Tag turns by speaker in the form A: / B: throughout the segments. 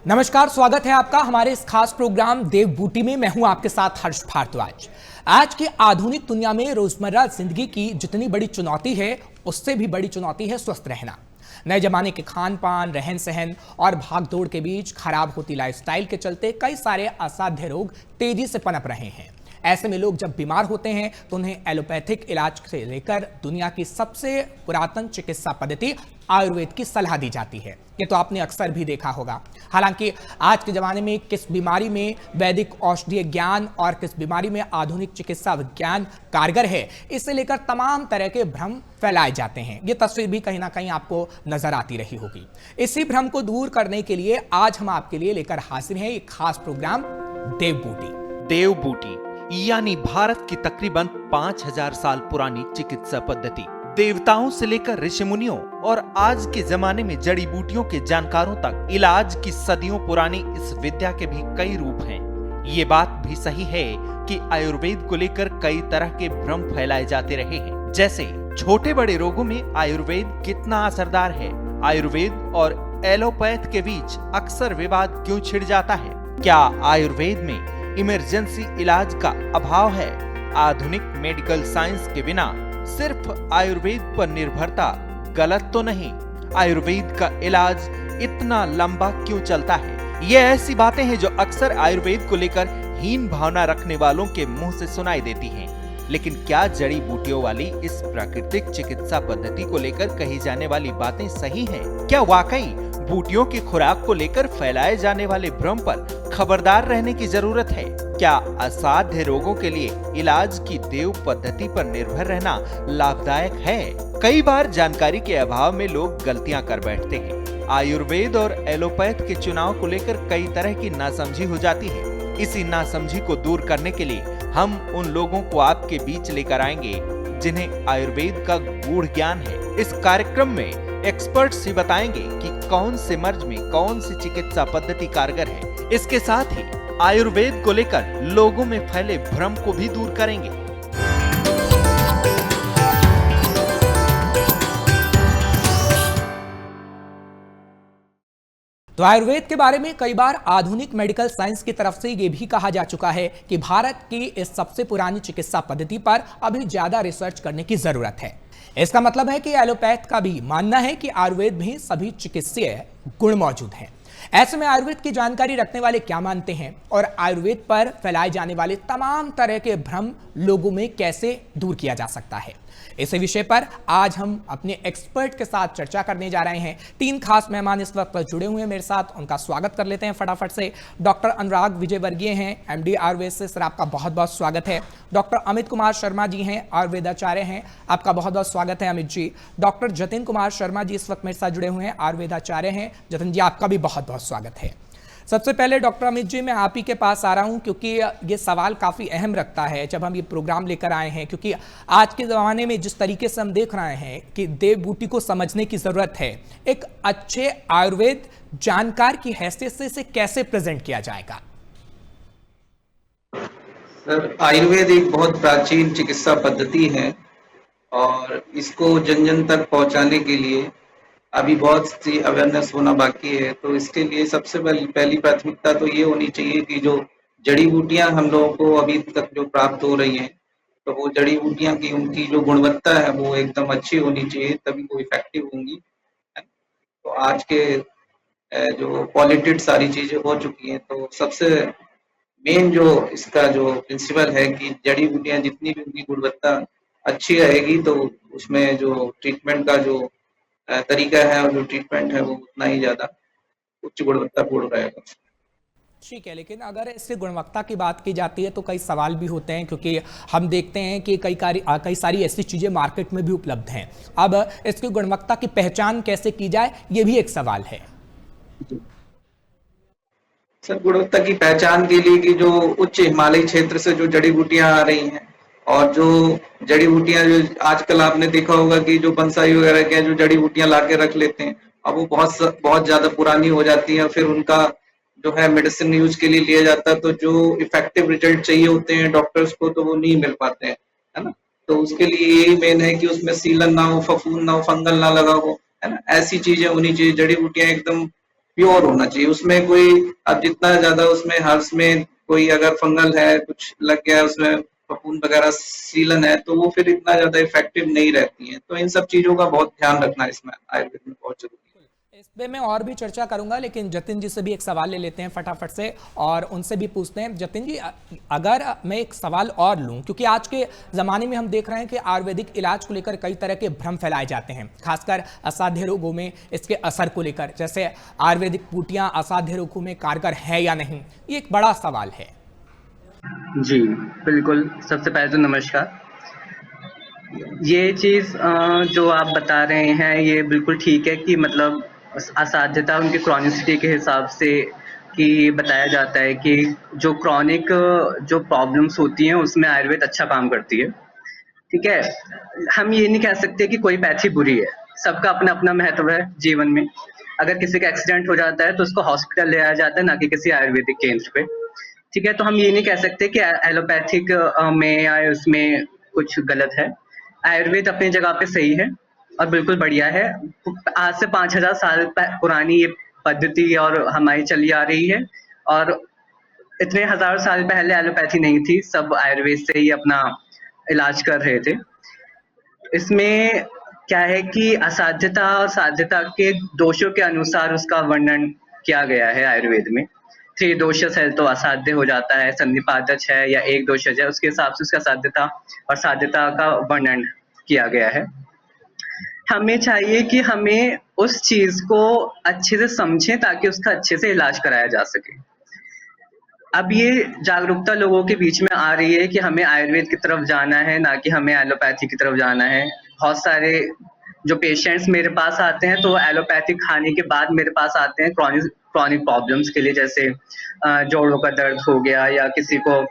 A: नमस्कार, स्वागत है आपका हमारे इस खास प्रोग्राम देव बूटी में। मैं हूं आपके साथ हर्ष भारद्वाज। आज की आधुनिक दुनिया में रोजमर्रा जिंदगी की जितनी बड़ी चुनौती है, उससे भी बड़ी चुनौती है स्वस्थ रहना। नए जमाने के खान पान, रहन सहन और भागदौड़ के बीच खराब होती लाइफस्टाइल के चलते कई सारे असाध्य रोग तेजी से पनप रहे हैं। ऐसे में लोग जब बीमार होते हैं तो उन्हें एलोपैथिक इलाज से लेकर दुनिया की सबसे पुरातन चिकित्सा पद्धति आयुर्वेद की सलाह दी जाती है। ये तो आपने अक्सर भी देखा होगा। हालांकि आज के ज़माने में किस बीमारी में वैदिक औषधीय ज्ञान और किस बीमारी में आधुनिक चिकित्सा विज्ञान कारगर है, इससे लेकर तमाम तरह के भ्रम फैलाए जाते हैं। ये तस्वीर भी कहीं ना कहीं आपको नजर आती रही होगी। इसी भ्रम को दूर करने के लिए आज हम आपके लिए लेकर हाजिर हैं एक खास प्रोग्राम देव बूटी।
B: देव बूटी यानी भारत की तकरीबन 5000 साल पुरानी चिकित्सा पद्धति। देवताओं से लेकर ऋषि मुनियों और आज के जमाने में जड़ी बूटियों के जानकारों तक इलाज की सदियों पुरानी इस विद्या के भी कई रूप हैं। ये बात भी सही है कि आयुर्वेद को लेकर कई तरह के भ्रम फैलाए जाते रहे हैं, जैसे छोटे बड़े रोगों में आयुर्वेद कितना असरदार है, आयुर्वेद और एलोपैथ के बीच अक्सर विवाद क्यों छिड़ जाता है, क्या आयुर्वेद में इमरजेंसी इलाज का अभाव है, आधुनिक मेडिकल साइंस के बिना सिर्फ आयुर्वेद पर निर्भरता गलत तो नहीं, आयुर्वेद का इलाज इतना लंबा क्यों चलता है। ये ऐसी बातें हैं जो अक्सर आयुर्वेद को लेकर हीन भावना रखने वालों के मुंह से सुनाई देती हैं। लेकिन क्या जड़ी बूटियों वाली इस प्राकृतिक चिकित्सा पद्धति को लेकर कही जाने वाली बातें सही हैं? क्या वाकई बूटियों की खुराक को लेकर फैलाए जाने वाले भ्रम पर खबरदार रहने की जरूरत है? क्या असाध्य रोगों के लिए इलाज की देव पद्धति पर निर्भर रहना लाभदायक है? कई बार जानकारी के अभाव में लोग गलतियां कर बैठते हैं। आयुर्वेद और एलोपैथ के चुनाव को लेकर कई तरह की नासमझी हो जाती है। इसी नासमझी को दूर करने के लिए हम उन लोगों को आपके बीच लेकर आएंगे जिन्हें आयुर्वेद का गूढ़ ज्ञान है। इस कार्यक्रम में एक्सपर्ट्स ही बताएंगे कि कौन से मर्ज में कौन सी चिकित्सा पद्धति कारगर है। इसके साथ ही आयुर्वेद को लेकर लोगों में फैले भ्रम को भी दूर करेंगे।
A: तो आयुर्वेद के बारे में कई बार आधुनिक मेडिकल साइंस की तरफ से ये भी कहा जा चुका है कि भारत की इस सबसे पुरानी चिकित्सा पद्धति पर अभी ज्यादा रिसर्च करने की जरूरत है। इसका मतलब है कि एलोपैथ का भी मानना है कि आयुर्वेद में सभी चिकित्सीय गुण मौजूद हैं। ऐसे में आयुर्वेद की जानकारी रखने वाले क्या मानते हैं और आयुर्वेद पर फैलाए जाने वाले तमाम तरह के भ्रम लोगों में कैसे दूर किया जा सकता है, इसी विषय पर आज हम अपने एक्सपर्ट के साथ चर्चा करने जा रहे हैं। तीन खास मेहमान इस वक्त जुड़े हुए हैं मेरे साथ, उनका स्वागत कर लेते हैं फटाफट से। डॉक्टर अनुराग विजयवर्गीय हैं, एमडी आयुर्वेद से, सर आपका बहुत बहुत स्वागत है। डॉक्टर अमित कुमार शर्मा जी हैं, आयुर्वेदाचार्य हैं, आपका बहुत बहुत स्वागत है अमित जी। डॉक्टर जतिन कुमार शर्मा जी इस वक्त मेरे साथ जुड़े हुए हैं, आयुर्वेदाचार्य हैं, जतिन जी आपका भी बहुत बहुत स्वागत है। सबसे पहले डॉक्टर अमित जी, मैं आप ही के पास आ रहा हूं क्योंकि ये सवाल काफ़ी अहम रखता है जब हम ये प्रोग्राम लेकर आए हैं, क्योंकि आज के ज़माने में जिस तरीके से हम देख रहे हैं कि देव बूटी को समझने की ज़रूरत है, एक अच्छे आयुर्वेद जानकार की हैसियत से इसे कैसे प्रेजेंट किया जाएगा?
C: सर, आयुर्वेद एक बहुत प्राचीन चिकित्सा पद्धति है और इसको जन जन तक पहुंचाने के लिए अभी बहुत सी अवेयरनेस होना बाकी है। तो इसके लिए सबसे पहली प्राथमिकता तो ये होनी चाहिए कि जो जड़ी बूटियां हम लोगों को अभी तक जो प्राप्त हो रही हैं, तो वो जड़ी बूटियां की उनकी जो गुणवत्ता है वो एकदम अच्छी होनी चाहिए, तभी वो इफेक्टिव होंगी। तो आज के जो पॉलिटेड सारी चीजें हो चुकी हैं, तो सबसे मेन जो इसका जो प्रिंसिपल है कि जड़ी बूटियां जितनी भी उनकी गुणवत्ता अच्छी रहेगी, तो उसमें जो ट्रीटमेंट का जो तरीका है और जो ट्रीटमेंट है वो उतना ही ज्यादा उच्च गुणवत्तापूर्ण रहेगा।
A: ठीक है, लेकिन अगर इससे गुणवत्ता की बात की जाती है तो कई सवाल भी होते हैं, क्योंकि हम देखते हैं कि कई सारी ऐसी चीज़ें मार्केट में भी उपलब्ध हैं। अब इसकी गुणवत्ता की पहचान कैसे की जाए, ये भी एक सवाल है।
C: सर, गुणवत्ता की पहचान के लिए कि जो उच्च हिमालयी क्षेत्र से जो जड़ी बूटियां आ रही हैं और जो जड़ी बूटियां जो आजकल आपने देखा होगा कि जो बंसाई वगैरह के जो जड़ी बूटियां लाके रख लेते हैं, अब वो बहुत ज्यादा पुरानी हो जाती है, फिर उनका जो है मेडिसिन यूज के लिए लिया जाता है, तो जो इफेक्टिव रिजल्ट चाहिए होते हैं डॉक्टर्स को, तो वो नहीं मिल पाते हैं, है ना। तो उसके लिए यही मेन है कि उसमें सीलन ना हो, फफूंद ना हो, फंगल ना लगा हो, है ना। ऐसी चीजें होनी चाहिए, जड़ी बूटियां एकदम प्योर होना चाहिए। उसमें कोई अब जितना ज्यादा उसमें हर्ष में कोई अगर फंगल है, कुछ लग गया है उसमें, फफूंद वगैरह सीलन है, तो वो फिर इतना ज्यादा इफेक्टिव नहीं रहती है। तो इन सब चीजों का बहुत ध्यान रखना इसमें आयुर्वेद में बहुत जरूरी है।
A: इस पे मैं और भी चर्चा करूंगा, लेकिन जतिन जी से भी एक सवाल ले लेते हैं फटाफट से और उनसे भी पूछते हैं। जतिन जी, अगर मैं एक सवाल और लूं, क्योंकि आज के ज़माने में हम देख रहे हैं कि आयुर्वेदिक इलाज को लेकर कई तरह के भ्रम फैलाए जाते हैं, खासकर असाध्य रोगों में इसके असर को लेकर, जैसे आयुर्वेदिक बूटियां असाध्य रोगों में कारगर है या नहीं, ये एक बड़ा सवाल है।
D: जी, बिल्कुल। सबसे पहले तो नमस्कार। ये चीज़ जो आप बता रहे हैं ये बिल्कुल ठीक है कि मतलब असाध्यता उनकी क्रॉनिसिटी के हिसाब से कि बताया जाता है कि जो क्रॉनिक जो प्रॉब्लम्स होती हैं उसमें आयुर्वेद अच्छा काम करती है। ठीक है? हम ये नहीं कह सकते कि कोई पैथी बुरी है। सबका अपना-अपना महत्व है जीवन में। अगर किसी का एक्सीडेंट हो जाता है तो उसको हॉस्पिटल ले जाया जाता है, ना कि किसी आयुर्वेदिक केंद्र पे। ठीक है? तो हम ये नहीं कह सकते कि एलोपैथिक में या उसमें कुछ गलत है। आयुर्वेद अपनी जगह पे सही है और बिल्कुल बढ़िया है। आज से 5000 साल पुरानी ये पद्धति और हमारी चली आ रही है और इतने हज़ारों साल पहले एलोपैथी नहीं थी, सब आयुर्वेद से ही अपना इलाज कर रहे थे। इसमें क्या है कि असाध्यता और साध्यता के दोषों के अनुसार उसका वर्णन किया गया है आयुर्वेद में। 3 दोषस है तो असाध्य हो जाता है, संधिपादच है या एक दोषज है, उसके हिसाब से उसका साध्यता और साध्यता का वर्णन किया गया है। हमें चाहिए कि हमें उस चीज को अच्छे से समझें ताकि उसका अच्छे से इलाज कराया जा सके। अब ये जागरूकता लोगों के बीच में आ रही है कि हमें आयुर्वेद की तरफ जाना है, ना कि हमें एलोपैथी की तरफ जाना है। बहुत सारे जो पेशेंट्स मेरे पास आते हैं तो वो एलोपैथिक खाने के बाद मेरे पास आते हैं क्रॉनिक प्रॉब्लम्स के लिए, जैसे जोड़ों का दर्द हो गया या किसी को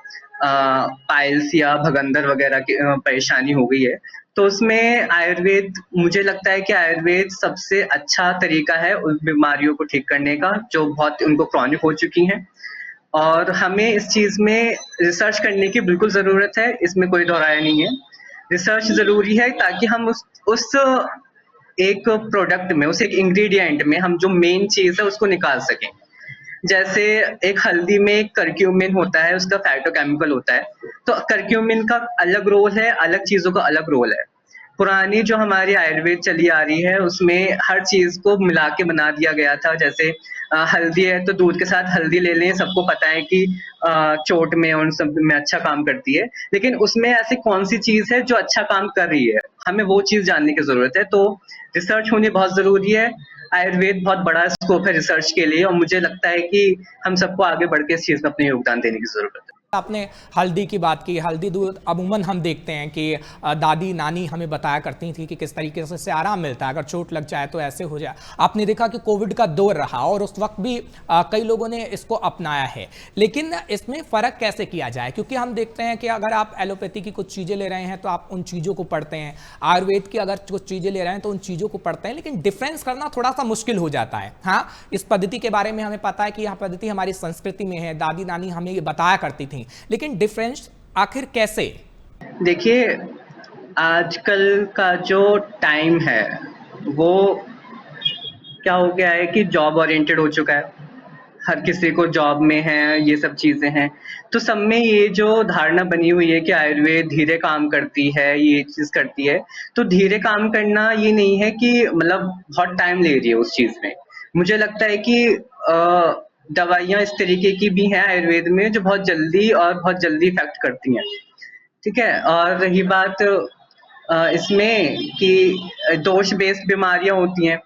D: पाइल्स या भगंदर वगैरह की परेशानी हो गई है। तो उसमें आयुर्वेद, मुझे लगता है कि आयुर्वेद सबसे अच्छा तरीका है उन बीमारियों को ठीक करने का जो बहुत उनको क्रॉनिक हो चुकी हैं। और हमें इस चीज़ में रिसर्च करने की बिल्कुल ज़रूरत है, इसमें कोई दो राय नहीं है। रिसर्च ज़रूरी है ताकि हम उस एक प्रोडक्ट में, उस एक इंग्रेडिएंट में हम जो मेन चीज़ है उसको निकाल सकें। जैसे एक हल्दी में एक करक्यूमिन होता है, उसका फाइटोकेमिकल होता है, तो करक्यूमिन का अलग रोल है, अलग चीज़ों का अलग रोल है। पुरानी जो हमारी आयुर्वेद चली आ रही है उसमें हर चीज़ को मिला के बना दिया गया था। जैसे हल्दी है तो दूध के साथ हल्दी ले लें, सबको पता है कि चोट में और सब में अच्छा काम करती है, लेकिन उसमें ऐसी कौन सी चीज़ है जो अच्छा काम कर रही है, हमें वो चीज़ जानने की ज़रूरत है। तो रिसर्च होनी बहुत ज़रूरी है। आयुर्वेद बहुत बड़ा स्कोप है रिसर्च के लिए और मुझे लगता है कि हम सबको आगे बढ़ के इस चीज़ में अपने योगदान देने की ज़रूरत है।
A: आपने हल्दी की बात की, हल्दी दूध अमूमन हम देखते हैं कि दादी नानी हमें बताया करती थी कि किस तरीके से इससे आराम मिलता है, अगर चोट लग जाए तो ऐसे हो जाए। आपने देखा कि कोविड का दौर रहा और उस वक्त भी कई लोगों ने इसको अपनाया है, लेकिन इसमें फ़र्क कैसे किया जाए? क्योंकि हम देखते हैं कि अगर आप एलोपैथी की कुछ चीज़ें ले रहे हैं तो आप उन चीज़ों को पढ़ते हैं, आयुर्वेद की अगर कुछ चीज़ें ले रहे हैं तो उन चीज़ों को पढ़ते हैं, लेकिन डिफरेंस करना थोड़ा सा मुश्किल हो जाता है। हाँ, इस पद्धति के बारे में हमें पता है कि यह पद्धति हमारी संस्कृति में है, दादी नानी हमें ये बताया करती थी, लेकिन डिफरेंस आखिर कैसे?
D: देखिए, आजकल का जो टाइम है वो क्या हो गया है कि जॉब ओरिएंटेड हो चुका है। हर किसी को जॉब में है, ये सब चीज़ें हैं। तो सब में ये जो धारणा बनी हुई है कि आयुर्वेद धीरे काम करती है, ये चीज़ करती है। तो धीरे काम करना ये नहीं है कि मतलब बहुत टाइम ले रही है उस चीज़ में। मुझे लगता है कि दवाइयाँ इस तरीके की भी हैं आयुर्वेद में जो बहुत जल्दी इफ़ेक्ट करती हैं। ठीक है? और रही बात इसमें कि दोष बेस्ड बीमारियाँ होती हैं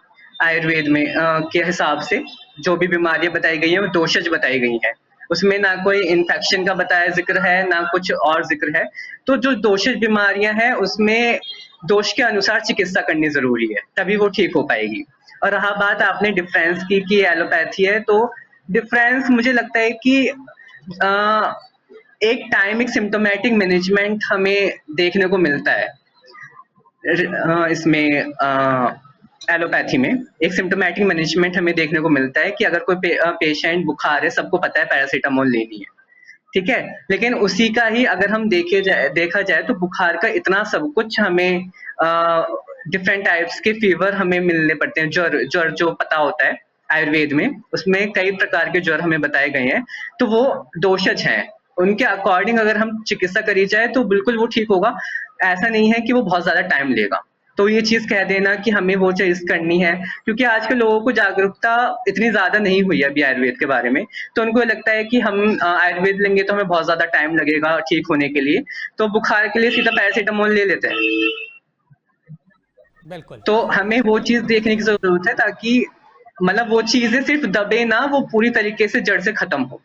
D: आयुर्वेद में के हिसाब से जो भी बीमारियाँ बताई गई हैं वो दोषज बताई गई हैं। उसमें ना कोई इन्फेक्शन का बताया ज़िक्र है, ना कुछ और ज़िक्र है। तो जो दोषज बीमारियाँ हैं उसमें दोष के अनुसार चिकित्सा करनी ज़रूरी है, तभी वो ठीक हो पाएगी। और रहा बात आपने डिफरेंस की कि एलोपैथी है, तो डिफरेंस मुझे लगता है कि एक सिम्प्टोमेटिक मैनेजमेंट हमें देखने को मिलता है इसमें एलोपैथी में एक सिम्प्टोमेटिक मैनेजमेंट हमें देखने को मिलता है कि अगर कोई पेशेंट बुखार है, सबको पता है पैरासीटामोल लेनी है, ठीक है, लेकिन उसी का ही अगर हम देखा जाए तो बुखार का इतना सब कुछ हमें डिफरेंट टाइप्स के फीवर हमें मिलने पड़ते हैं। ज्वर जो पता होता है आयुर्वेद में, उसमें कई प्रकार के ज्वर हमें बताए गए हैं, तो वो दोषज हैं। उनके अकॉर्डिंग अगर हम चिकित्सा करी जाए तो बिल्कुल वो ठीक होगा। ऐसा नहीं है कि वो बहुत ज़्यादा टाइम लेगा। तो ये चीज़ कह देना कि हमें वो चीज़ करनी है, क्योंकि आजकल लोगों को जागरूकता इतनी ज़्यादा नहीं हुई है अभी आयुर्वेद के बारे में, तो उनको लगता है कि हम आयुर्वेद लेंगे तो हमें बहुत ज़्यादा टाइम लगेगा ठीक होने के लिए, तो बुखार के लिए सीधा पैरासिटामोल ले लेते हैं।
A: बिल्कुल।
D: तो हमें वो चीज़ देखने की ज़रूरत है ताकि मतलब वो चीज़ें सिर्फ़ दबे ना, वो पूरी तरीके से जड़ से खत्म हो।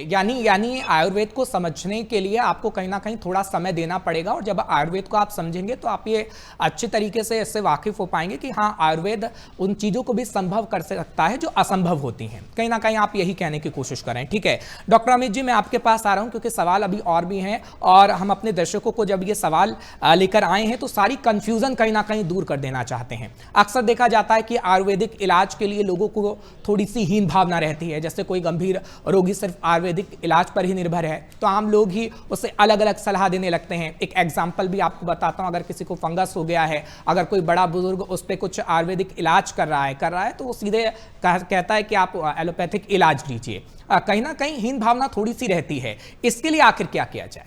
A: यानी यानी आयुर्वेद को समझने के लिए आपको कहीं ना कहीं थोड़ा समय देना पड़ेगा, और जब आयुर्वेद को आप समझेंगे तो आप ये अच्छे तरीके से इससे वाकिफ हो पाएंगे कि हाँ, आयुर्वेद उन चीज़ों को भी संभव कर सकता है जो असंभव होती हैं। कहीं ना कहीं आप यही कहने की कोशिश करें। ठीक है डॉक्टर अमित जी, मैं आपके पास आ रहा हूँ क्योंकि सवाल अभी और भी हैं, और हम अपने दर्शकों को जब ये सवाल लेकर आए हैं तो सारी कन्फ्यूज़न कहीं ना कहीं दूर कर देना चाहते हैं। अक्सर देखा जाता है कि आयुर्वेदिक इलाज के लिए लोगों को थोड़ी सी हीन भावना रहती है, जैसे कोई गंभीर रोगी सिर्फ आयुर्वेदिक इलाज पर ही निर्भर है तो आम लोग ही उसे अलग अलग सलाह देने लगते हैं। एक एग्जांपल भी आपको बताता हूं, अगर किसी को फंगस हो गया है, अगर कोई बड़ा बुजुर्ग उस पर कुछ आयुर्वेदिक इलाज कर रहा है तो वो सीधे कहता है कि आप एलोपैथिक इलाज लीजिए। कहीं ना कहीं हीन भावना थोड़ी सी रहती है, इसके लिए आखिर क्या किया जाए?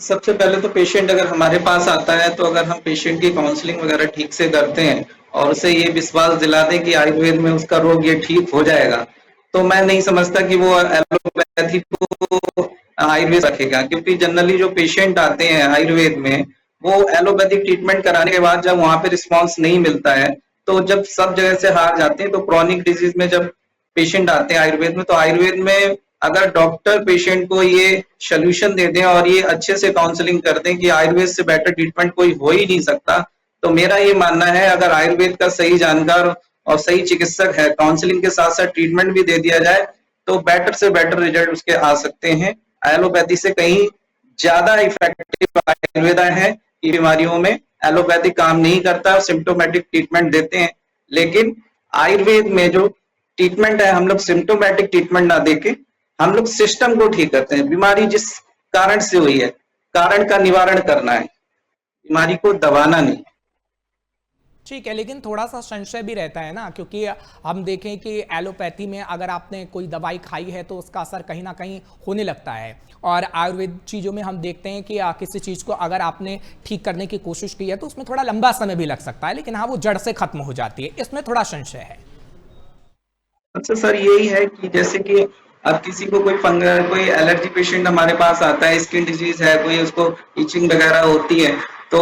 C: सबसे पहले तो पेशेंट अगर हमारे पास आता है तो अगर हम पेशेंट की काउंसलिंग वगैरह ठीक से करते हैं और उसे ये विश्वास दिला दें कि आयुर्वेद में उसका रोग ये ठीक हो जाएगा, तो मैं नहीं समझता कि वो एलोपैथी को आयुर्वेद रखेगा। क्योंकि जनरली जो पेशेंट आते हैं आयुर्वेद में, वो एलोपैथिक ट्रीटमेंट कराने के बाद जब वहां पे रिस्पॉन्स नहीं मिलता है, तो जब सब जगह से हार जाते हैं, तो क्रॉनिक डिजीज में जब पेशेंट आते हैं आयुर्वेद में, तो आयुर्वेद में अगर डॉक्टर पेशेंट को ये सोल्यूशन दे दें और ये अच्छे से काउंसलिंग कर दें कि आयुर्वेद से बेटर ट्रीटमेंट कोई हो ही नहीं सकता, तो मेरा ये मानना है अगर आयुर्वेद का सही जानकार और सही चिकित्सक है, काउंसलिंग के साथ साथ ट्रीटमेंट भी दे दिया जाए, तो बेटर से बेटर रिजल्ट उसके आ सकते हैं। एलोपैथी से कहीं ज्यादा इफेक्टिव आयुर्वेद है कि बीमारियों में एलोपैथी काम नहीं करता, सिम्टोमेटिक ट्रीटमेंट देते हैं। लेकिन आयुर्वेद में जो ट्रीटमेंट है, हम लोग सिम्टोमेटिक ट्रीटमेंट ना देके हम लोग सिस्टम को ठीक करते हैं। बीमारी जिस कारण से हुई है, कारण का निवारण करना है, बीमारी को दबाना नहीं।
A: ठीक है, लेकिन थोड़ा सा संशय भी रहता है ना, क्योंकि हम देखें कि एलोपैथी में अगर आपने कोई दवाई खाई है तो उसका असर कहीं ना कहीं होने लगता है, और आयुर्वेद चीज़ों में हम देखते हैं कि किसी चीज़ को अगर आपने ठीक करने की कोशिश की है तो उसमें थोड़ा लंबा समय भी लग सकता है, लेकिन हाँ, वो जड़ से खत्म हो जाती है। इसमें थोड़ा संशय है।
C: अच्छा सर, यही है कि जैसे कि अब किसी को कोई एलर्जी पेशेंट हमारे पास आता है, स्किन डिजीज है, कोई उसको इचिंग वगैरह होती है, तो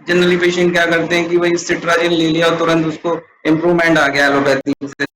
C: जनरली पेशेंट क्या करते हैं कि भाई सिट्राजिन ले लिया और तुरंत उसको इम्प्रूवमेंट आ गया एलोपैथी से।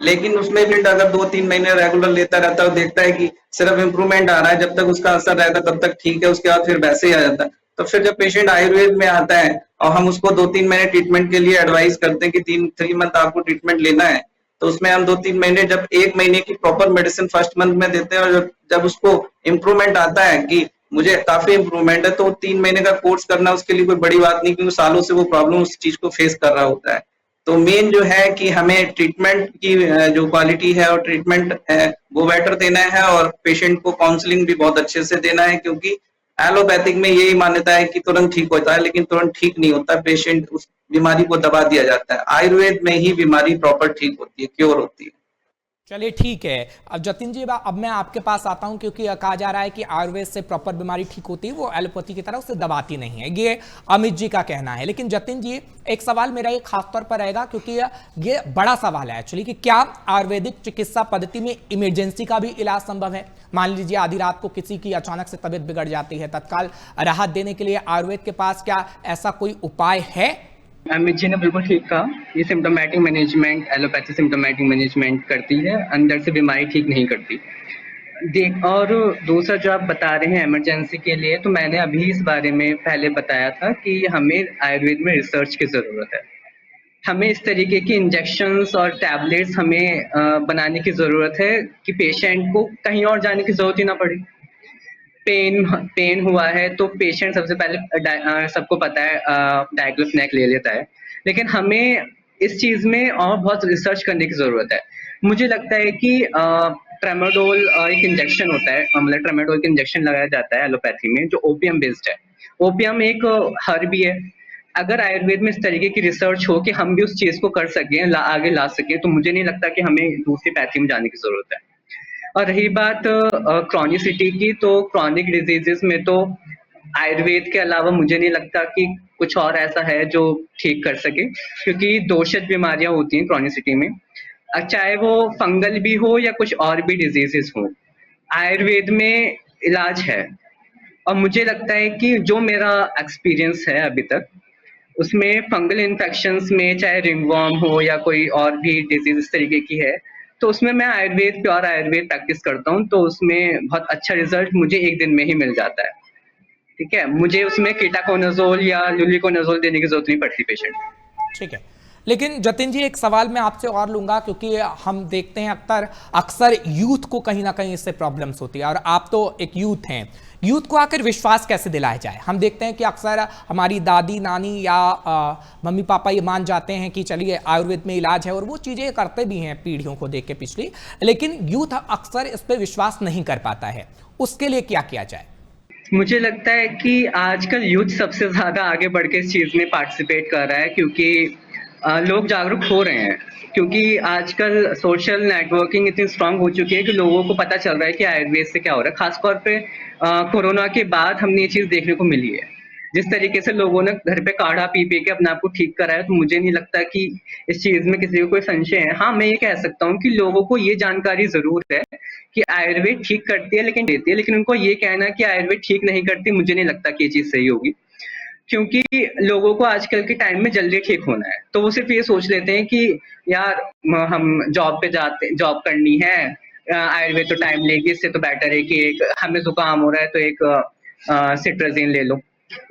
C: लेकिन उसमें पेशेंट अगर 2-3 महीने रेगुलर लेता रहता है और देखता है कि सिर्फ इम्प्रूवमेंट आ रहा है, जब तक उसका असर रहता है तब तक ठीक है, उसके बाद फिर वैसे ही आ जाता है। तो फिर जब पेशेंट आयुर्वेद में आता है और हम उसको 2-3 महीने ट्रीटमेंट के लिए एडवाइस करते हैं कि 3 मंथ आपको ट्रीटमेंट लेना है, तो उसमें हम 2-3 महीने, जब 1 महीने की प्रॉपर मेडिसिन फर्स्ट मंथ में देते हैं, और जब उसको इम्प्रूवमेंट आता है कि मुझे काफी इम्प्रूवमेंट है, तो 3 महीने का कोर्स करना उसके लिए कोई बड़ी बात नहीं, क्योंकि सालों से वो प्रॉब्लम उस चीज को फेस कर रहा होता है। तो मेन जो है कि हमें ट्रीटमेंट की जो क्वालिटी है और ट्रीटमेंट है वो बेटर देना है, और पेशेंट को काउंसलिंग भी बहुत अच्छे से देना है। क्योंकि एलोपैथिक में यही मान्यता है कि तुरंत ठीक होता है, लेकिन तुरंत ठीक नहीं होता, पेशेंट उस बीमारी को दबा दिया जाता है। आयुर्वेद में ही बीमारी प्रॉपर ठीक होती है, क्योर होती है।
A: चलिए ठीक है। अब जतिन जी, अब मैं आपके पास आता हूं, क्योंकि कहा जा रहा है कि आयुर्वेद से प्रॉपर बीमारी ठीक होती है, वो एलोपैथी की तरह उसे दबाती नहीं है, ये अमित जी का कहना है। लेकिन जतिन जी, एक सवाल मेरा ये खास तौर पर रहेगा, क्योंकि ये बड़ा सवाल है एक्चुअली, कि क्या आयुर्वेदिक चिकित्सा पद्धति में इमरजेंसी का भी इलाज संभव है? मान लीजिए आधी रात को किसी की अचानक से तबीयत बिगड़ जाती है, तत्काल राहत देने के लिए आयुर्वेद के पास क्या ऐसा कोई उपाय है?
D: अमित जी ने बिल्कुल ठीक कहा। ये symptomatic management, allopathy symptomatic management करती है, अंदर से बीमारी ठीक नहीं करती। और दूसरा जो आप बता रहे हैं इमरजेंसी के लिए, तो मैंने अभी इस बारे में पहले बताया था कि हमें आयुर्वेद में रिसर्च की ज़रूरत है। हमें इस तरीके की इंजेक्शंस और टैबलेट्स हमें बनाने की ज़रूरत है कि पेशेंट को कहीं और जाने की ज़रूरत ही ना पड़े। पेन हुआ है तो पेशेंट सबसे पहले सबको पता है डाइक्लोफेनेक ले लेता है, लेकिन हमें इस चीज़ में और बहुत रिसर्च करने की ज़रूरत है। मुझे लगता है कि ट्रेमाडोल एक इंजेक्शन होता है, मतलब ट्रेमाडोल का इंजेक्शन लगाया जाता है एलोपैथी में, जो ओपियम बेस्ड है। ओपियम एक हर्ब भी है, अगर आयुर्वेद में इस तरीके की रिसर्च हो कि हम भी उस चीज को कर सकें, आगे ला सकें, तो मुझे नहीं लगता कि हमें दूसरी पैथी में जाने की जरूरत है। और रही बात क्रॉनिसिटी की, तो क्रॉनिक डिजीजेस में तो आयुर्वेद के अलावा मुझे नहीं लगता कि कुछ और ऐसा है जो ठीक कर सके, क्योंकि दोषज बीमारियां होती हैं क्रॉनिसिटी में, चाहे वो फंगल भी हो या कुछ और भी डिजीजेस हो, आयुर्वेद में इलाज है। और मुझे लगता है कि जो मेरा एक्सपीरियंस है अभी तक, उसमें फंगल इन्फेक्शंस में चाहे रिंगवर्म हो या कोई और भी डिजीज इस तरीके की है, तो उसमें मैं आयुर्वेद, प्योर आयुर्वेद प्रैक्टिस करता हूँ, तो उसमें बहुत अच्छा रिजल्ट मुझे एक दिन में ही मिल जाता है। ठीक है, मुझे उसमें कीटाकोनाजोल या लुलिकोनाजोल देने की जरूरत नहीं पड़ती पेशेंट।
A: ठीक है, लेकिन जतिन जी एक सवाल मैं आपसे और लूंगा, क्योंकि हम देखते हैं अक्सर यूथ को कहीं ना कहीं इससे प्रॉब्लम्स होती है, और आप तो एक यूथ हैं, यूथ को आकर विश्वास कैसे दिलाया जाए? हम देखते हैं कि अक्सर हमारी दादी नानी या मम्मी पापा ये मान जाते हैं कि चलिए आयुर्वेद में इलाज है, और वो चीज़ें करते भी हैं पीढ़ियों को देख के पिछली, लेकिन यूथ अक्सर इस पर विश्वास नहीं कर पाता है, उसके लिए क्या किया जाए?
D: मुझे लगता है कि आजकल यूथ सबसे ज्यादा आगे बढ़ के इस चीज में पार्टिसिपेट कर रहा है, क्योंकि लोग जागरूक हो रहे हैं, क्योंकि आजकल सोशल नेटवर्किंग इतनी स्ट्रांग हो चुकी है कि लोगों को पता चल रहा है कि आयुर्वेद से क्या हो रहा है। खासतौर पे कोरोना के बाद हमने ये चीज देखने को मिली है, जिस तरीके से लोगों ने घर पे काढ़ा पी पी के अपने आप को ठीक करा है, तो मुझे नहीं लगता कि इस चीज में किसी को कोई संशय है। हाँ, मैं ये कह सकता हूँ कि लोगों को ये जानकारी जरूर है कि आयुर्वेद ठीक करती है लेकिन देती है, लेकिन उनको ये कहना कि आयुर्वेद ठीक नहीं करती, मुझे नहीं लगता कि ये चीज सही होगी, क्योंकि लोगों को आजकल के टाइम में जल्दी ठीक होना है, तो वो सिर्फ ये सोच लेते हैं कि यार हम जॉब पे जाते, जॉब करनी है, आयुर्वेद तो टाइम लेगी, इससे तो बेटर है कि एक हमें जुकाम हो रहा है तो एक सिट्राजिन ले लो,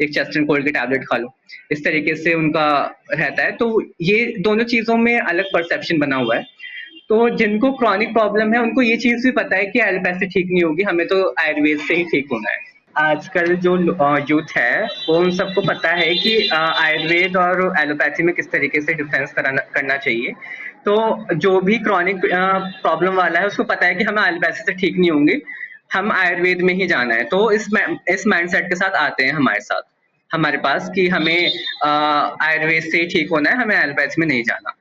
D: एक चेस्ट एंड कोल्ड की टैबलेट खा लो, इस तरीके से उनका रहता है। तो ये दोनों चीजों में अलग परसेप्शन बना हुआ है। तो जिनको क्रॉनिक प्रॉब्लम है उनको ये चीज भी पता है कि एलोपैथी ठीक नहीं होगी, हमें तो आयुर्वेद से ही ठीक होना है। आजकल जो यूथ है वो उन सबको पता है कि आयुर्वेद और एलोपैथी में किस तरीके से डिफरेंस करना चाहिए। तो जो भी क्रॉनिक प्रॉब्लम वाला है उसको पता है कि हमें एलोपैथी से ठीक नहीं होंगे, हम आयुर्वेद में ही जाना है। तो इस माइंडसेट के साथ आते हैं हमारे पास कि हमें आयुर्वेद से ही ठीक होना है, हमें एलोपैथी में नहीं जाना।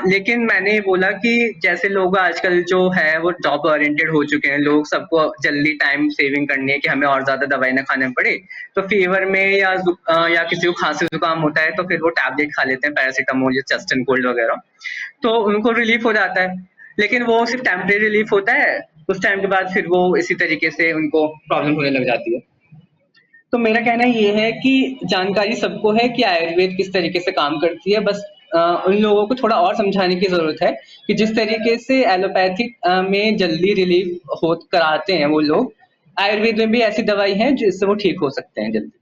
D: लेकिन मैंने बोला कि जैसे लोग आजकल जो है वो जॉब ओरिएंटेड हो चुके हैं, लोग सबको जल्दी टाइम सेविंग करनी है कि हमें और ज्यादा दवाई ना खाने पड़े, तो फीवर में या किसी को खांसी जुकाम होता है तो फिर वो टैबलेट खा लेते हैं, पैरासीटामोल या चेस्ट एंड कोल्ड वगैरह, तो उनको रिलीफ हो जाता है। लेकिन वो सिर्फ टेम्परेरी रिलीफ होता है, कुछ टाइम के बाद फिर वो इसी तरीके से उनको प्रॉब्लम होने लग जाती है। तो मेरा कहना ये है कि जानकारी सबको है कि आयुर्वेद किस तरीके से काम करती है, बस उन लोगों को थोड़ा और समझाने की जरूरत है कि जिस तरीके से एलोपैथिक में जल्दी रिलीफ हो कराते हैं वो लोग, आयुर्वेद में भी ऐसी दवाई है जिससे वो ठीक हो सकते हैं जल्दी।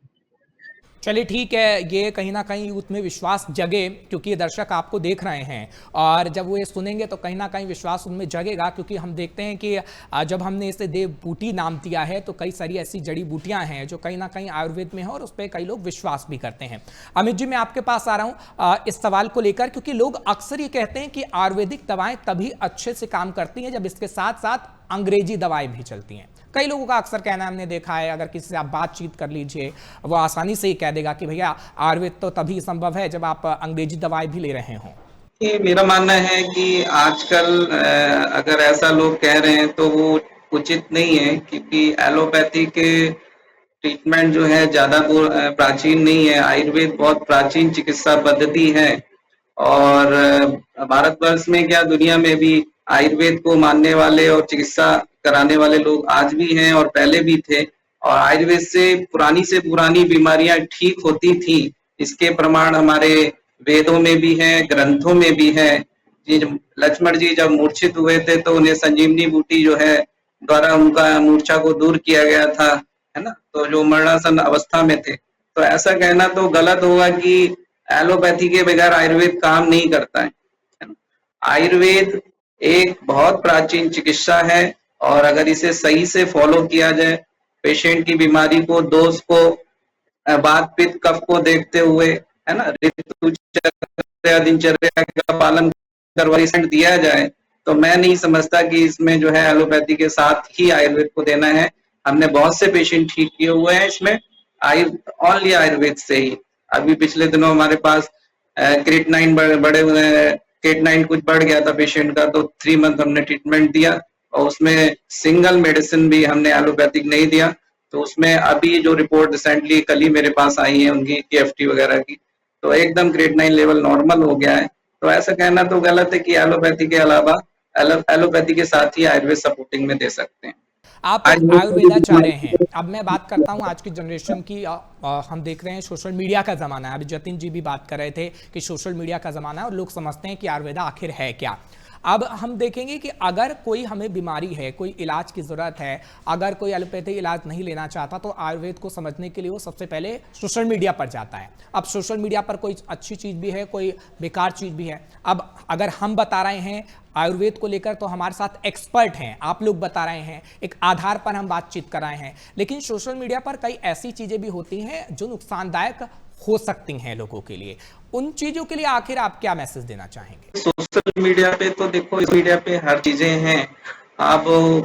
A: चलिए ठीक है, ये कहीं ना कहीं यूथ में विश्वास जगे, क्योंकि ये दर्शक आपको देख रहे हैं, और जब वो ये सुनेंगे तो कहीं ना कहीं विश्वास उनमें जगेगा, क्योंकि हम देखते हैं कि जब हमने इसे देव बूटी नाम दिया है तो कई सारी ऐसी जड़ी बूटियां हैं जो कहीं ना कहीं आयुर्वेद में है, और उस पर कई लोग विश्वास भी करते हैं। अमित जी, मैं आपके पास आ रहा हूँ इस सवाल को लेकर, क्योंकि लोग अक्सर ये कहते हैं कि आयुर्वेदिक दवाएं तभी अच्छे से काम करती हैं जब इसके साथ साथ अंग्रेजी दवाएं भी चलती हैं। कई लोगों का अक्सर कहना हमने देखा है, अगर किसी से आप बातचीत कर लीजिए वो आसानी से ही कह देगा कि भैया आयुर्वेद तो तभी संभव है जब आप अंग्रेजी दवाई भी ले रहे हों।
C: ये मेरा मानना है कि आजकल अगर ऐसा लोग कह रहे हैं तो वो उचित नहीं है, क्योंकि एलोपैथी के ट्रीटमेंट जो है ज्यादा प्राचीन नहीं है। आयुर्वेद बहुत प्राचीन चिकित्सा पद्धति है, और भारतवर्ष में क्या दुनिया में भी आयुर्वेद को मानने वाले और चिकित्सा कराने वाले लोग आज भी हैं और पहले भी थे, और आयुर्वेद से पुरानी बीमारियां ठीक होती थी। इसके प्रमाण हमारे वेदों में भी हैं, ग्रंथों में भी है। लक्ष्मण जी जब मूर्छित हुए थे तो उन्हें संजीवनी बूटी जो है द्वारा उनका मूर्छा को दूर किया गया था, है ना, तो जो मरणासन अवस्था में थे। तो ऐसा कहना तो गलत होगा कि एलोपैथी के बगैर आयुर्वेद काम नहीं करता है ना? आयुर्वेद एक बहुत प्राचीन चिकित्सा है, और अगर इसे सही से फॉलो किया जाए, पेशेंट की बीमारी को, दोष को, वात पित्त कफ को देखते हुए, है ना, ऋतुचर्या दिनचर्या का पालन करवा दिया जाए, तो मैं नहीं समझता कि इसमें जो है एलोपैथी के साथ ही आयुर्वेद को देना है। हमने बहुत से पेशेंट ठीक किए हुए हैं इसमें ओनली आयुर्वेद से ही। अभी पिछले दिनों हमारे पास क्रिएटिनाइन बड़े हुए हैं, क्रिएटिनाइन कुछ बढ़ गया था पेशेंट का, तो 3 मंथ हमने ट्रीटमेंट दिया और उसमें सिंगल मेडिसिन भी हमने एलोपैथिक नहीं दिया। तो उसमें अभी जो रिपोर्ट रिसेंटली कल ही मेरे पास आई है उनकी टीएफटी वगैरह की, तो एकदम क्रिएटिनाइन लेवल नॉर्मल हो गया है। तो ऐसा कहना तो गलत है कि एलोपैथी के अलावा एलोपैथी के साथ ही आयुर्वेद सपोर्टिंग में दे सकते हैं।
A: आप आयुर्वेदाचार्य हैं। अब मैं बात करता हूं आज की जनरेशन की। हम देख रहे हैं सोशल मीडिया का ज़माना है। अभी जतिन जी भी बात कर रहे थे कि सोशल मीडिया का ज़माना है और लोग समझते हैं कि आयुर्वेदा आखिर है क्या। अब हम देखेंगे कि अगर कोई हमें बीमारी है, कोई इलाज की ज़रूरत है, अगर कोई एलोपैथी इलाज नहीं लेना चाहता तो आयुर्वेद को समझने के लिए वो सबसे पहले सोशल मीडिया पर जाता है। अब सोशल मीडिया पर कोई अच्छी चीज़ भी है, कोई बेकार चीज़ भी है। अब अगर हम बता रहे हैं आयुर्वेद को लेकर तो हमारे साथ एक्सपर्ट हैं, आप लोग बता रहे हैं, एक आधार पर हम बातचीत कर रहे हैं। लेकिन सोशल मीडिया पर कई ऐसी चीज़ें भी होती हैं जो नुकसानदायक हो सकती हैं लोगों के लिए। उन चीज़ों के लिए आखिर आप क्या मैसेज देना चाहेंगे?
C: सोशल मीडिया पे तो देखो, इस मीडिया पे हर चीजें हैं। आप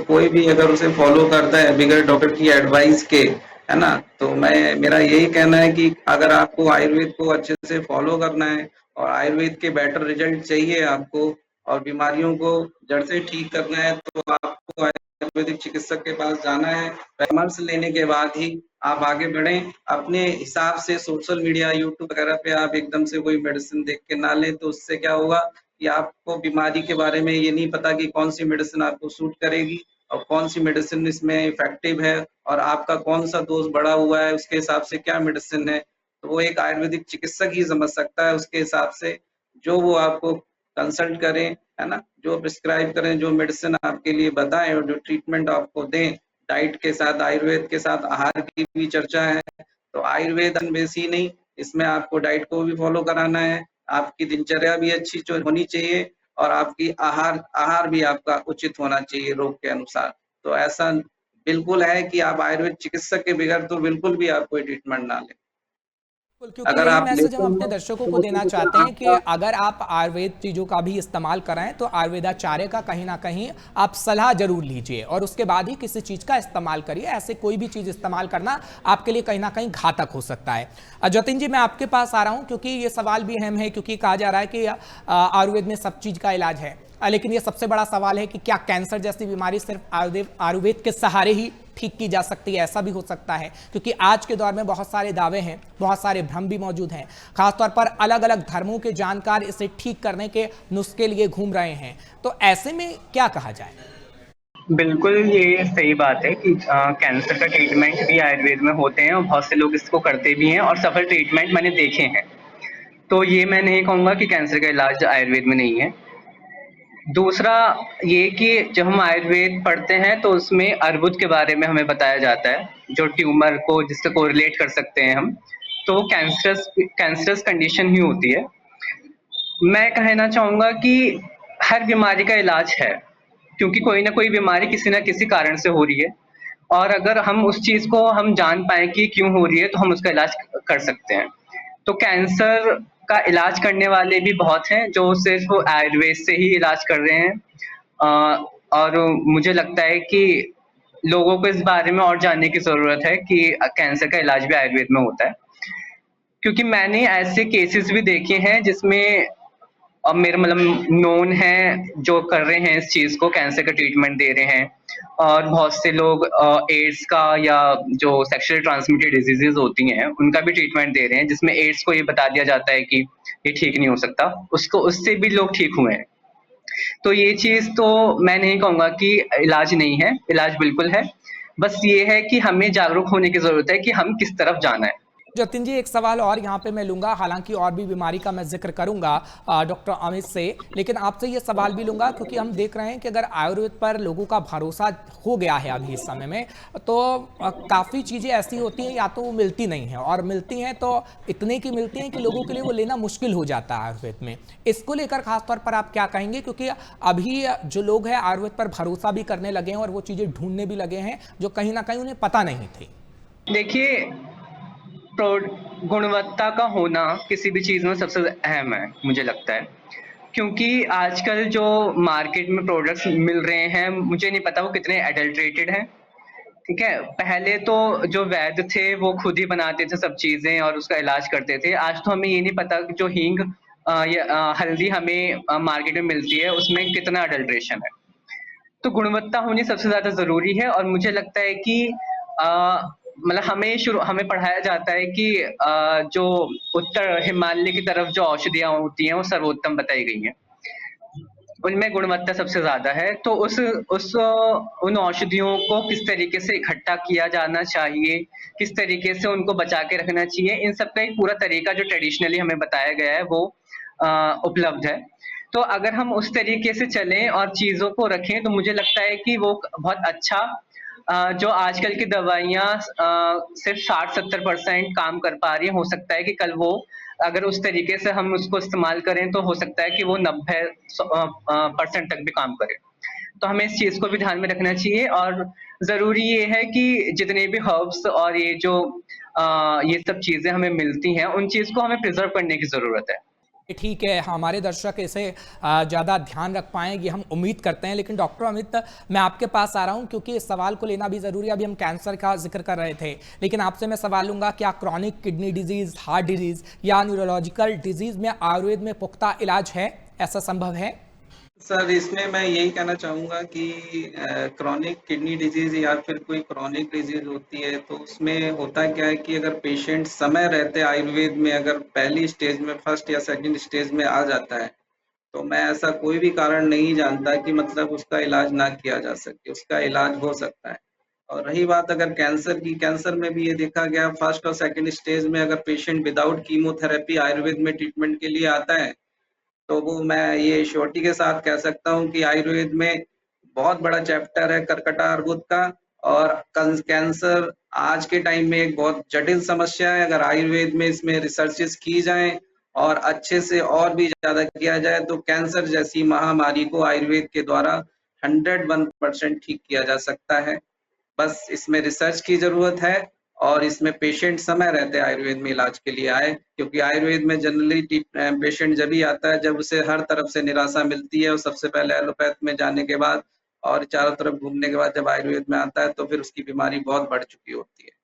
C: कोई भी अगर उसे फॉलो करता है बिगर डॉक्टर की एडवाइस के, है ना, तो मेरा यही कहना है कि अगर आपको आयुर्वेद को अच्छे से फॉलो करना है और आयुर्वेद के बेटर रिजल्ट चाहिए आपको और बीमारियों को जड़ से ठीक करना है, तो आपको आयुर्वेदिक चिकित्सक के पास जाना है। परामर्श लेने के बाद ही आप आगे बढ़ें। अपने हिसाब से सोशल मीडिया, यूट्यूब वगैरह पे आप एकदम से कोई मेडिसिन देख के ना लें, तो उससे क्या होगा कि आपको बीमारी के बारे में ये नहीं पता कि कौन सी मेडिसिन आपको सूट करेगी और कौन सी मेडिसिन इसमें इफेक्टिव है और आपका कौन सा दोष बढ़ा हुआ है, उसके हिसाब से क्या मेडिसिन है। तो वो एक आयुर्वेदिक चिकित्सक ही समझ सकता है उसके हिसाब से, जो वो आपको कंसल्ट करें, है ना, जो प्रिस्क्राइब करें, जो मेडिसिन आपके लिए बताएं और जो ट्रीटमेंट आपको दें। डाइट के साथ, आयुर्वेद के साथ आहार की भी चर्चा है, तो आयुर्वेद बेसी नहीं, इसमें आपको डाइट को भी फॉलो कराना है, आपकी दिनचर्या भी अच्छी होनी चाहिए और आपकी आहार भी आपका उचित होना चाहिए रोग के अनुसार। तो ऐसा बिल्कुल है कि आप आयुर्वेद चिकित्सक के बगैर तो बिल्कुल भी आप कोई ट्रीटमेंट ना लें।
A: क्योंकि
C: अगर
A: यही
C: आप
A: मैसेज हम
C: लेते
A: अपने
C: हो
A: दर्शकों को
C: तो
A: देना चाहते हैं कि अगर आप आयुर्वेद चीज़ों का भी इस्तेमाल कराएं तो आयुर्वेदाचार्य का कहीं ना कहीं आप सलाह जरूर लीजिए और उसके बाद ही किसी चीज़ का इस्तेमाल करिए। ऐसे कोई भी चीज़ इस्तेमाल करना आपके लिए कहीं ना कहीं घातक हो सकता है। जतिन जी, मैं आपके पास आ रहा हूँ क्योंकि ये सवाल भी अहम है, क्योंकि कहा जा रहा है कि आयुर्वेद में सब चीज़ का इलाज है, लेकिन ये सबसे बड़ा सवाल है कि क्या कैंसर जैसी बीमारी सिर्फ आयुर्वेद के सहारे ही ठीक की जा सकती है? ऐसा भी हो सकता है क्योंकि आज के दौर में बहुत सारे दावे हैं, बहुत सारे भ्रम भी मौजूद हैं। खासतौर पर अलग अलग धर्मों के जानकार इसे ठीक करने के नुस्खे लिए घूम रहे हैं। तो ऐसे में क्या कहा जाए?
D: बिल्कुल, ये सही बात है कि कैंसर का ट्रीटमेंट भी आयुर्वेद में होते हैं और बहुत से लोग इसको करते भी हैं और सफल ट्रीटमेंट मैंने देखे हैं। तो ये मैं नहीं कहूँगा कि कैंसर का इलाज आयुर्वेद में नहीं है। दूसरा ये कि जब हम आयुर्वेद पढ़ते हैं तो उसमें अर्बुद के बारे में हमें बताया जाता है, जो ट्यूमर को जिससे कोरिलेट कर सकते हैं हम, तो वो कैंसरस कंडीशन ही होती है। मैं कहना चाहूँगा कि हर बीमारी का इलाज है, क्योंकि कोई ना कोई बीमारी किसी ना किसी कारण से हो रही है और अगर हम उस चीज़ को हम जान पाएँ कि क्यों हो रही है तो हम उसका इलाज कर सकते हैं। तो कैंसर का इलाज करने वाले भी बहुत हैं जो सिर्फ आयुर्वेद से ही इलाज कर रहे हैं। और मुझे लगता है कि लोगों को इस बारे में और जानने की ज़रूरत है कि कैंसर का इलाज भी आयुर्वेद में होता है, क्योंकि मैंने ऐसे केसेस भी देखे हैं जिसमें अब मेरे मतलब नोन हैं जो कर रहे हैं इस चीज़ को, कैंसर का ट्रीटमेंट दे रहे हैं और बहुत से लोग एड्स का या जो सेक्सुअली ट्रांसमिटेड डिजीजेज होती हैं उनका भी ट्रीटमेंट दे रहे हैं, जिसमें एड्स को ये बता दिया जाता है कि ये ठीक नहीं हो सकता, उसको उससे भी लोग ठीक हुए हैं। तो ये चीज़ तो मैं नहीं कहूँगा कि इलाज नहीं है, इलाज बिल्कुल है। बस ये है कि हमें जागरूक होने की ज़रूरत है कि हम किस तरफ जाना है।
A: जतिन जी, एक सवाल और यहाँ पे मैं लूंगा, हालांकि और भी बीमारी का मैं जिक्र करूंगा डॉक्टर अमित से, लेकिन आपसे ये सवाल भी लूंगा क्योंकि हम देख रहे हैं कि अगर आयुर्वेद पर लोगों का भरोसा हो गया है अभी इस समय में, तो काफ़ी चीज़ें ऐसी होती हैं या तो वो मिलती नहीं हैं और मिलती हैं तो इतने की मिलती हैं कि लोगों के लिए वो लेना मुश्किल हो जाता है आयुर्वेद में। इसको लेकर खासतौर पर आप क्या कहेंगे, क्योंकि अभी जो लोग हैं आयुर्वेद पर भरोसा भी करने लगे हैं और वो चीज़ें ढूंढने भी लगे हैं जो कहीं ना कहीं उन्हें पता नहीं थी?
D: देखिए, गुणवत्ता का होना किसी भी चीज़ में सबसे अहम है मुझे लगता है, क्योंकि आजकल जो मार्केट में प्रोडक्ट्स मिल रहे हैं मुझे नहीं पता वो कितने एडल्ट्रेटेड हैं, ठीक है, पहले तो जो वैद्य थे वो खुद ही बनाते थे सब चीजें और उसका इलाज करते थे। आज तो हमें ये नहीं पता कि जो हींग या हल्दी हमें मार्केट में मिलती है उसमें कितना अडल्ट्रेशन है। तो गुणवत्ता होनी सबसे ज्यादा जरूरी है और मुझे लगता है कि मतलब हमें पढ़ाया जाता है कि जो उत्तर हिमालय की तरफ जो औषधियां होती हैं वो सर्वोत्तम बताई गई हैं, उनमें गुणवत्ता सबसे ज्यादा है। तो उन औषधियों को किस तरीके से इकट्ठा किया जाना चाहिए, किस तरीके से उनको बचा के रखना चाहिए, इन सब का एक पूरा तरीका जो ट्रेडिशनली हमें बताया गया है वो उपलब्ध है। तो अगर हम उस तरीके से चलें और चीजों को रखें तो मुझे लगता है कि वो बहुत अच्छा जो आजकल की दवाइयाँ सिर्फ 60-70% काम कर पा रही हैं, हो सकता है कि कल वो अगर उस तरीके से हम उसको इस्तेमाल करें तो हो सकता है कि वो 90% तक भी काम करे। तो हमें इस चीज को भी ध्यान में रखना चाहिए और जरूरी ये है कि जितने भी हर्ब्स और ये सब चीजें हमें मिलती हैं उन चीज को हमें प्रिजर्व करने की जरूरत है।
A: ठीक है, हमारे दर्शक इसे ज़्यादा ध्यान रख पाएंगे हम उम्मीद करते हैं। लेकिन डॉक्टर अमित, मैं आपके पास आ रहा हूं क्योंकि इस सवाल को लेना भी ज़रूरी है। अभी हम कैंसर का जिक्र कर रहे थे, लेकिन आपसे मैं सवाल लूंगा, क्या chronic kidney disease, heart disease या न्यूरोलॉजिकल डिजीज़ में आयुर्वेद में पुख्ता इलाज है? ऐसा संभव है?
C: सर, इसमें मैं यही कहना चाहूँगा कि क्रॉनिक किडनी डिजीज़ या फिर कोई क्रॉनिक डिजीज़ होती है तो उसमें होता क्या है कि अगर पेशेंट समय रहते आयुर्वेद में अगर पहली स्टेज में, फर्स्ट या सेकंड स्टेज में आ जाता है, तो मैं ऐसा कोई भी कारण नहीं जानता कि मतलब उसका इलाज ना किया जा सके, उसका इलाज हो सकता है। और रही बात अगर कैंसर की, कैंसर में भी ये देखा गया फर्स्ट और सेकंड स्टेज में अगर पेशेंट विदाउट कीमोथेरेपी आयुर्वेद में ट्रीटमेंट के लिए आता है, तो वो मैं ये श्योरिटी के साथ कह सकता हूँ कि आयुर्वेद में बहुत बड़ा चैप्टर है कर्कट अर्बुद का। और कैंसर आज के टाइम में एक बहुत जटिल समस्या है। अगर आयुर्वेद में इसमें रिसर्चेस की जाएं और अच्छे से और भी ज्यादा किया जाए तो कैंसर जैसी महामारी को आयुर्वेद के द्वारा 101% ठीक किया जा सकता है। बस इसमें रिसर्च की जरूरत है और इसमें पेशेंट समय रहते आयुर्वेद में इलाज के लिए आए, क्योंकि आयुर्वेद में जनरली पेशेंट जब ही आता है जब उसे हर तरफ से निराशा मिलती है और सबसे पहले एलोपैथ में जाने के बाद और चारों तरफ घूमने के बाद जब आयुर्वेद में आता है तो फिर उसकी बीमारी बहुत बढ़ चुकी होती है।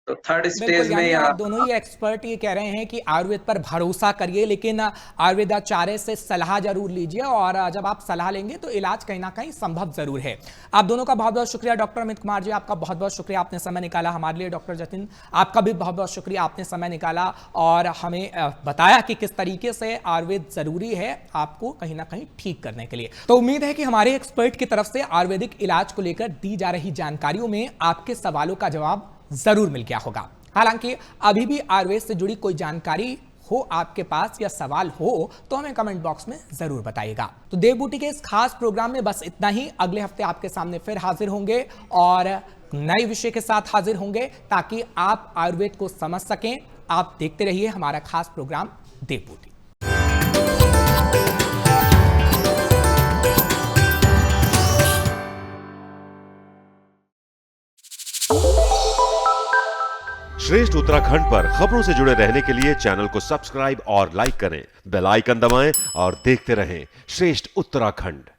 C: तो थर्ड स्टेज में या
A: आप दोनों ही एक्सपर्ट ये कह रहे हैं कि आयुर्वेद पर भरोसा करिए, लेकिन आयुर्वेदाचार्य से सलाह जरूर लीजिए और जब आप सलाह लेंगे तो इलाज कहीं ना कहीं संभव जरूर है। आप दोनों का बहुत बहुत शुक्रिया। डॉक्टर अमित कुमार जी, आपका बहुत बहुत शुक्रिया, आपने समय निकाला हमारे लिए। डॉक्टर जतिन, आपका भी बहुत बहुत शुक्रिया, आपने समय निकाला और हमें बताया कि किस तरीके से आयुर्वेद जरूरी है आपको कहीं ना कहीं ठीक करने के लिए। तो उम्मीद है कि हमारे एक्सपर्ट की तरफ से आयुर्वेदिक इलाज को लेकर दी जा रही जानकारियों में आपके सवालों का जवाब जरूर मिल गया होगा। हालांकि अभी भी आयुर्वेद से जुड़ी कोई जानकारी हो आपके पास या सवाल हो तो हमें कमेंट बॉक्स में जरूर बताइएगा। तो देव बूटी के इस खास प्रोग्राम में बस इतना ही। अगले हफ्ते आपके सामने फिर हाजिर होंगे और नए विषय के साथ हाजिर होंगे ताकि आप आयुर्वेद को समझ सकें। आप देखते रहिए हमारा खास प्रोग्राम देव बूटी।
E: श्रेष्ठ उत्तराखंड पर खबरों से जुड़े रहने के लिए चैनल को सब्सक्राइब और लाइक करें, बेल आइकन दबाएं और देखते रहें श्रेष्ठ उत्तराखंड।